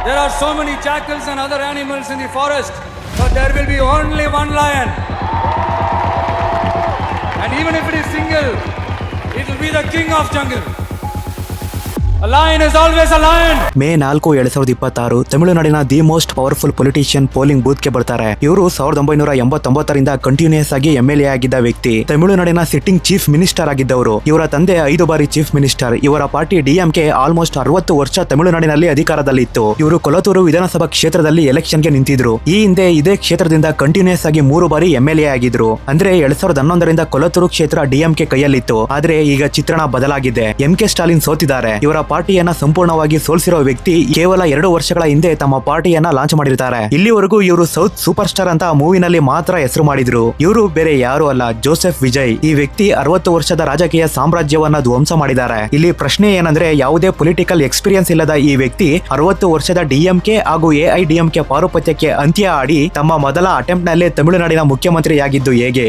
There are so many jackals and other animals in the forest, but there will be only one lion. And even if it is single, it will be the king of jungle. A lion is always a lion. May 4, 2026 ತಮಿಳುನಾಡಿನ the most powerful politician polling booth ಗೆ ಬರ್ತಾರೆ. ಇವರು 1989ರಿಂದ continuous ಆಗಿ MLA ಆಗಿದ್ದ ವ್ಯಕ್ತಿ. ತಮಿಳುನಾಡಿನ sitting chief minister ಆಗಿದ್ದವರು. ಇವರ ತಂದೆ 5 ಬಾರಿ ಚೀಫ್ ಮಿನಿಸ್ಟರ್. ಇವರ ಪಾರ್ಟಿ DMK ಆಲ್ಮೋಸ್ಟ್ 60 ವರ್ಷ ತಮಿಳುನಾಡಿನಲ್ಲಿ ಅಧಿಕಾರದಲ್ಲಿತ್ತು. ಇವರು ಕೊಲತೂರು ವಿಧಾನಸಭಾ ಕ್ಷೇತ್ರದಲ್ಲಿ ಎಲೆಕ್ಷನ್ ಗೆ ನಿಂತಿದ್ರು. ಈ ಹಿಂದೆ ಇದೇ ಕ್ಷೇತ್ರದಿಂದ ಕಂಟಿನ್ಯೂಸ್ ಆಗಿ 3 ಬಾರಿ MLA ಆಗಿದ್ರು. ಅಂದ್ರೆ 2011ರಿಂದ ಕೊಲತೂರು ಕ್ಷೇತ್ರ DMK ಕೈಯಲ್ಲಿತ್ತು. ಆದ್ರೆ ಈಗ ಚಿತ್ರಣ ಬದಲಾಗಿದೆ. MK ಸ್ಟಾಲಿನ್ ಸೋತಿದ್ದಾರೆ. ಇವರ ಪಾರ್ಟಿಯನ್ನ ಸಂಪೂರ್ಣವಾಗಿ ಸೋಲಿಸಿರೋ ವ್ಯಕ್ತಿ ಕೇವಲ 2 ವರ್ಷಗಳ ಹಿಂದೆ ತಮ್ಮ ಪಾರ್ಟಿಯನ್ನ ಲಾಂಚ್ ಮಾಡಿರ್ತಾರೆ. ಇಲ್ಲಿವರೆಗೂ ಇವರು ಸೌತ್ ಸೂಪರ್ ಸ್ಟಾರ್ ಅಂತ ಮೂವಿನಲ್ಲಿ ಮಾತ್ರ ಹೆಸರು ಮಾಡಿದ್ರು. ಇವರು ಬೇರೆ ಯಾರು ಅಲ್ಲ, ಜೋಸೆಫ್ ವಿಜಯ್. ಈ ವ್ಯಕ್ತಿ 60 ವರ್ಷದ ರಾಜಕೀಯ ಸಾಮ್ರಾಜ್ಯವನ್ನ ಧ್ವಂಸ ಮಾಡಿದ್ದಾರೆ. ಇಲ್ಲಿ ಪ್ರಶ್ನೆ ಏನಂದ್ರೆ, ಯಾವುದೇ ಪೊಲಿಟಿಕಲ್ ಎಕ್ಸ್ಪೀರಿಯನ್ಸ್ ಇಲ್ಲದ ಈ ವ್ಯಕ್ತಿ 60 ವರ್ಷದ DMK ಹಾಗೂ AIDMK ಪಾರುಪತ್ಯಕ್ಕೆ ಅಂತ್ಯ ಆಡಿ ತಮ್ಮ ಮೊದಲ ಅಟೆಂಪ್ಟ್ ನಲ್ಲೇ ತಮಿಳುನಾಡಿನ ಮುಖ್ಯಮಂತ್ರಿಯಾಗಿದ್ದು ಹೇಗೆ?